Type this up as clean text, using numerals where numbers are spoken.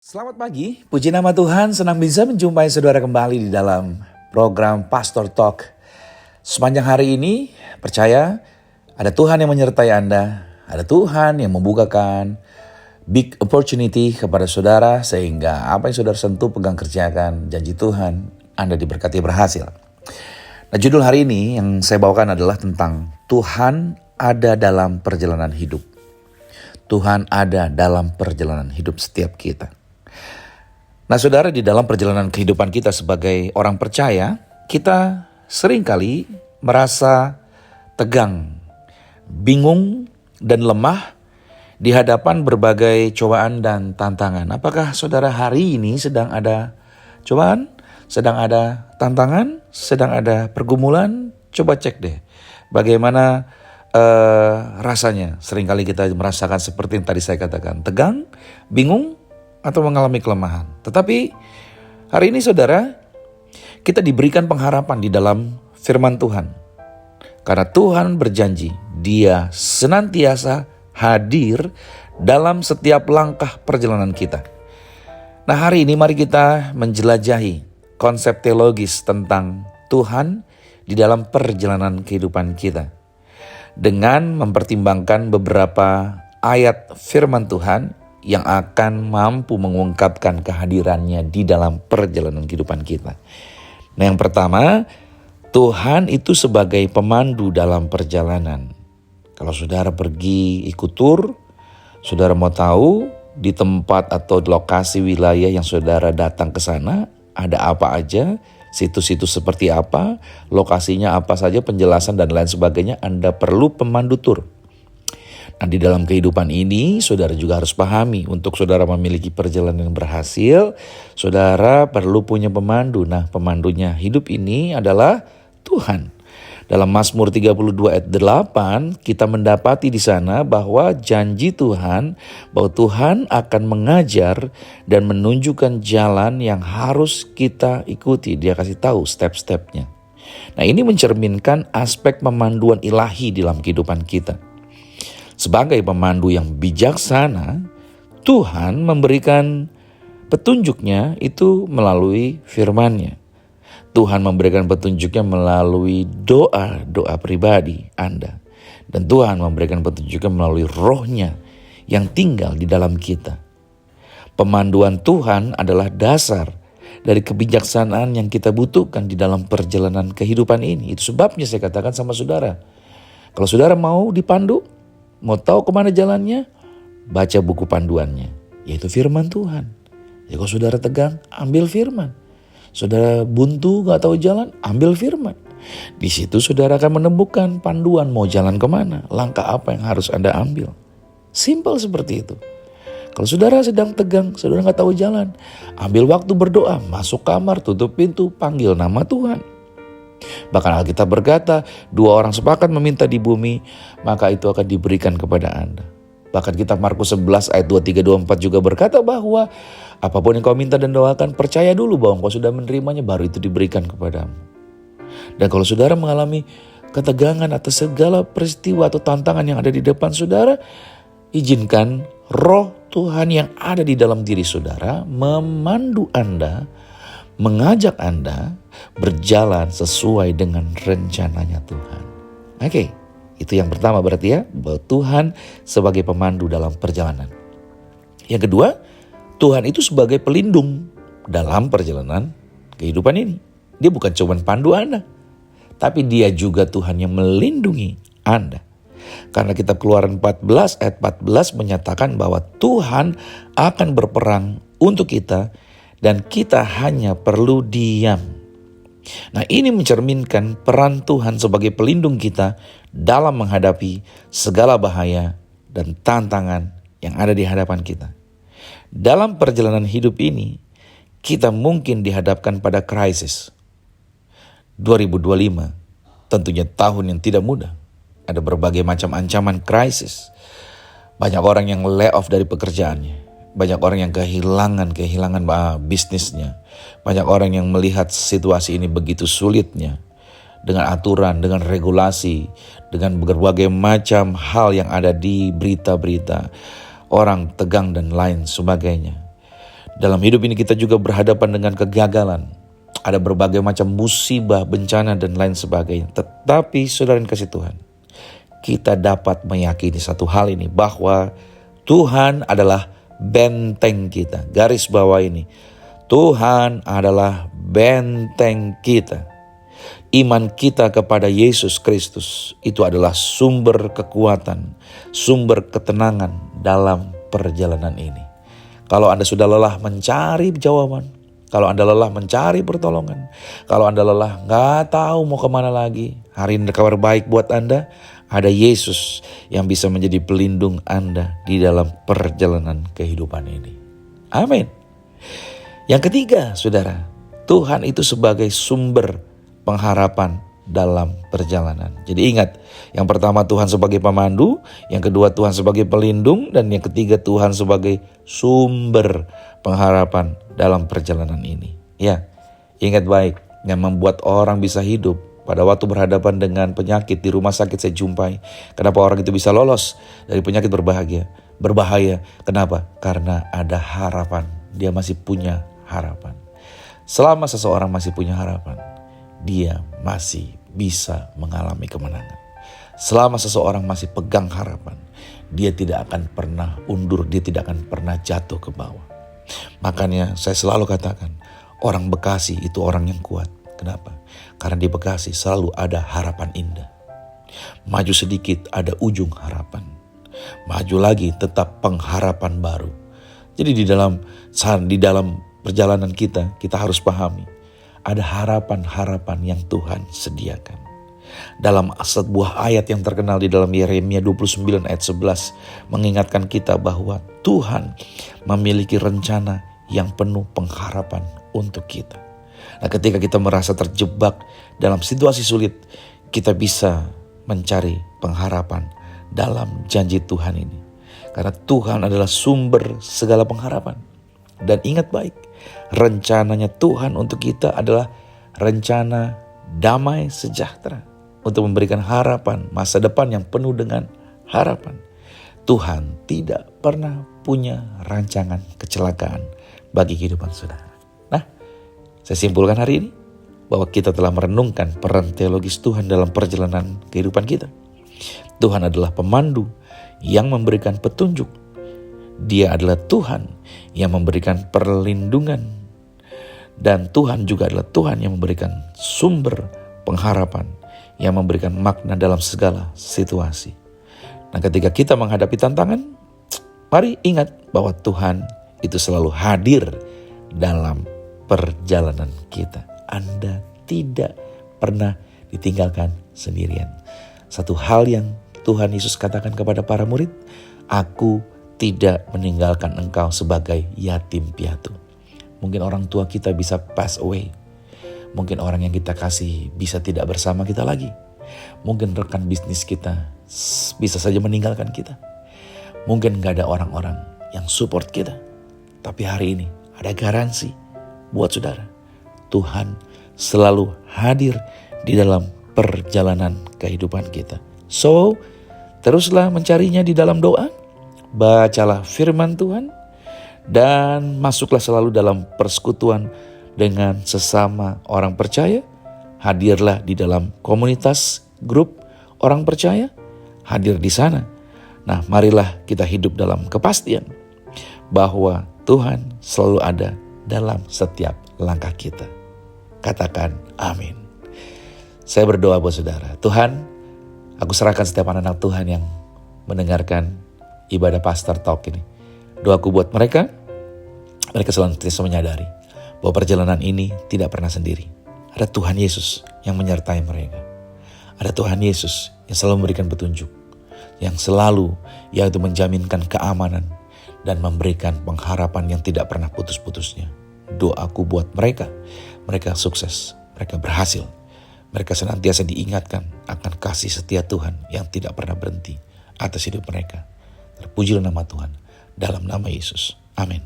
Selamat pagi, puji nama Tuhan, senang bisa menjumpai saudara kembali di dalam program Pastor Talk. Sepanjang hari ini, percaya ada Tuhan yang menyertai Anda, ada Tuhan yang membukakan big opportunity kepada saudara, sehingga apa yang saudara sentuh, pegang, kerjakan, janji Tuhan, Anda diberkati berhasil. Nah, judul hari ini yang saya bawakan adalah tentang Tuhan ada dalam perjalanan hidup. Tuhan ada dalam perjalanan hidup setiap kita. Nah, saudara, di dalam perjalanan kehidupan kita sebagai orang percaya, kita seringkali merasa tegang, bingung, dan lemah di hadapan berbagai cobaan dan tantangan. Apakah saudara hari ini sedang ada cobaan, sedang ada tantangan, sedang ada pergumulan? Coba cek deh bagaimana rasanya. Seringkali kita merasakan seperti yang tadi saya katakan, tegang, bingung, atau mengalami kelemahan. Tetapi hari ini saudara, kita diberikan pengharapan di dalam firman Tuhan. Karena Tuhan berjanji, Dia senantiasa hadir dalam setiap langkah perjalanan kita. Nah, hari ini mari kita menjelajahi konsep teologis tentang Tuhan di dalam perjalanan kehidupan kita. Dengan mempertimbangkan beberapa ayat firman Tuhan yang akan mampu mengungkapkan kehadirannya di dalam perjalanan kehidupan kita. Nah, yang pertama, Tuhan itu sebagai pemandu dalam perjalanan. Kalau saudara pergi ikut tur, saudara mau tahu di tempat atau di lokasi wilayah yang saudara datang ke sana, ada apa aja, situs-situs seperti apa, lokasinya apa saja, penjelasan dan lain sebagainya, Anda perlu pemandu tur. Nah, di dalam kehidupan ini, saudara juga harus pahami, untuk saudara memiliki perjalanan yang berhasil, saudara perlu punya pemandu. Nah, pemandunya hidup ini adalah Tuhan. Dalam Mazmur 32 ayat 8, kita mendapati di sana bahwa janji Tuhan, bahwa Tuhan akan mengajar dan menunjukkan jalan yang harus kita ikuti. Dia kasih tahu step-stepnya. Nah, ini mencerminkan aspek pemanduan ilahi dalam kehidupan kita. Sebagai pemandu yang bijaksana, Tuhan memberikan petunjuknya itu melalui firman-Nya. Tuhan memberikan petunjuknya melalui doa-doa pribadi Anda. Dan Tuhan memberikan petunjuknya melalui Roh-Nya yang tinggal di dalam kita. Pemanduan Tuhan adalah dasar dari kebijaksanaan yang kita butuhkan di dalam perjalanan kehidupan ini. Itu sebabnya saya katakan sama saudara, kalau saudara mau dipandu, mau tahu kemana jalannya, baca buku panduannya, yaitu firman Tuhan. Ya, kalau saudara tegang, ambil firman. Saudara buntu gak tahu jalan, ambil firman. Di situ saudara akan menemukan panduan mau jalan kemana, langkah apa yang harus Anda ambil. Simpel seperti itu. Kalau saudara sedang tegang, saudara gak tahu jalan, ambil waktu berdoa, masuk kamar, tutup pintu, panggil nama Tuhan. Bahkan Alkitab berkata, 2 orang sepakat meminta di bumi, maka itu akan diberikan kepada Anda. Bahkan kitab Markus 11 ayat 23-24 juga berkata bahwa apapun yang kau minta dan doakan, percaya dulu bahwa kau sudah menerimanya, baru itu diberikan kepadamu. Dan kalau saudara mengalami ketegangan atas segala peristiwa atau tantangan yang ada di depan saudara, izinkan Roh Tuhan yang ada di dalam diri saudara memandu Anda, mengajak Anda berjalan sesuai dengan rencananya Tuhan. Oke, itu yang pertama berarti ya, bahwa Tuhan sebagai pemandu dalam perjalanan. Yang kedua, Tuhan itu sebagai pelindung dalam perjalanan kehidupan ini. Dia bukan cuma pandu Anda, tapi Dia juga Tuhan yang melindungi Anda. Karena kitab Keluaran 14 ayat 14 menyatakan bahwa Tuhan akan berperang untuk kita dan kita hanya perlu diam. Nah, ini mencerminkan peran Tuhan sebagai pelindung kita dalam menghadapi segala bahaya dan tantangan yang ada di hadapan kita. Dalam perjalanan hidup ini, kita mungkin dihadapkan pada krisis. 2025 tentunya tahun yang tidak mudah. Ada berbagai macam ancaman krisis. Banyak orang yang lay off dari pekerjaannya. Banyak orang yang kehilangan bisnisnya. Banyak orang yang melihat situasi ini begitu sulitnya. Dengan aturan, dengan regulasi, dengan berbagai macam hal yang ada di berita-berita. Orang tegang dan lain sebagainya. Dalam hidup ini kita juga berhadapan dengan kegagalan. Ada berbagai macam musibah, bencana, dan lain sebagainya. Tetapi saudara yang kasih Tuhan, kita dapat meyakini satu hal ini, bahwa Tuhan adalah benteng kita. Garis bawah ini, Tuhan adalah benteng kita. Iman kita kepada Yesus Kristus itu adalah sumber kekuatan, sumber ketenangan dalam perjalanan ini. Kalau Anda sudah lelah mencari jawaban, kalau Anda lelah mencari pertolongan, kalau Anda lelah gak tahu mau kemana lagi, hari ini kabar baik buat Anda. Ada Yesus yang bisa menjadi pelindung Anda di dalam perjalanan kehidupan ini. Amin. Yang ketiga, saudara, Tuhan itu sebagai sumber pengharapan dalam perjalanan. Jadi ingat, yang pertama Tuhan sebagai pemandu, yang kedua Tuhan sebagai pelindung, dan yang ketiga Tuhan sebagai sumber pengharapan dalam perjalanan ini. Ya, ingat baik, yang membuat orang bisa hidup pada waktu berhadapan dengan penyakit di rumah sakit saya jumpai. Kenapa orang itu bisa lolos dari penyakit berbahaya? Kenapa? Karena ada harapan. Dia masih punya harapan. Selama seseorang masih punya harapan, dia masih bisa mengalami kemenangan. Selama seseorang masih pegang harapan, dia tidak akan pernah undur, dia tidak akan pernah jatuh ke bawah. Makanya saya selalu katakan, orang Bekasi itu orang yang kuat. Kenapa? Karena di Bekasi selalu ada harapan indah. Maju sedikit ada ujung harapan. Maju lagi tetap pengharapan baru. Jadi di dalam perjalanan kita harus pahami, ada harapan-harapan yang Tuhan sediakan. Dalam sebuah ayat yang terkenal di dalam Yeremia 29 ayat 11 mengingatkan kita bahwa Tuhan memiliki rencana yang penuh pengharapan untuk kita. Nah, ketika kita merasa terjebak dalam situasi sulit, kita bisa mencari pengharapan dalam janji Tuhan ini. Karena Tuhan adalah sumber segala pengharapan. Dan ingat baik, rencananya Tuhan untuk kita adalah rencana damai sejahtera, untuk memberikan harapan masa depan yang penuh dengan harapan. Tuhan tidak pernah punya rancangan kecelakaan bagi kehidupan saudara. Nah, saya simpulkan hari ini bahwa kita telah merenungkan peran teologis Tuhan dalam perjalanan kehidupan kita. Tuhan adalah pemandu yang memberikan petunjuk. Dia adalah Tuhan yang memberikan perlindungan. Dan Tuhan juga adalah Tuhan yang memberikan sumber pengharapan, yang memberikan makna dalam segala situasi. Nah, ketika kita menghadapi tantangan, mari ingat bahwa Tuhan itu selalu hadir dalam perjalanan kita. Anda tidak pernah ditinggalkan sendirian. Satu hal yang Tuhan Yesus katakan kepada para murid, "Aku tidak meninggalkan engkau sebagai yatim piatu." Mungkin orang tua kita bisa pass away. Mungkin orang yang kita kasih bisa tidak bersama kita lagi. Mungkin rekan bisnis kita bisa saja meninggalkan kita. Mungkin gak ada orang-orang yang support kita. Tapi hari ini ada garansi buat saudara. Tuhan selalu hadir di dalam perjalanan kehidupan kita. So, teruslah mencarinya di dalam doa. Bacalah firman Tuhan dan masuklah selalu dalam persekutuan dengan sesama orang percaya. Hadirlah di dalam komunitas grup orang percaya. Hadir di sana. Nah, marilah kita hidup dalam kepastian bahwa Tuhan selalu ada dalam setiap langkah kita. Katakan amin. Saya berdoa buat saudara. Tuhan, aku serahkan setiap anak-anak Tuhan yang mendengarkan ibadah Pastor Talk ini. Doaku buat mereka selalu menyadari bahwa perjalanan ini tidak pernah sendiri. Ada Tuhan Yesus yang menyertai mereka. Ada Tuhan Yesus yang selalu memberikan petunjuk, yang selalu yaitu menjaminkan keamanan dan memberikan pengharapan yang tidak pernah putus-putusnya. Doaku buat mereka sukses, mereka berhasil, mereka senantiasa diingatkan akan kasih setia Tuhan yang tidak pernah berhenti atas hidup mereka. Terpujilah nama Tuhan dalam nama Yesus. Amin.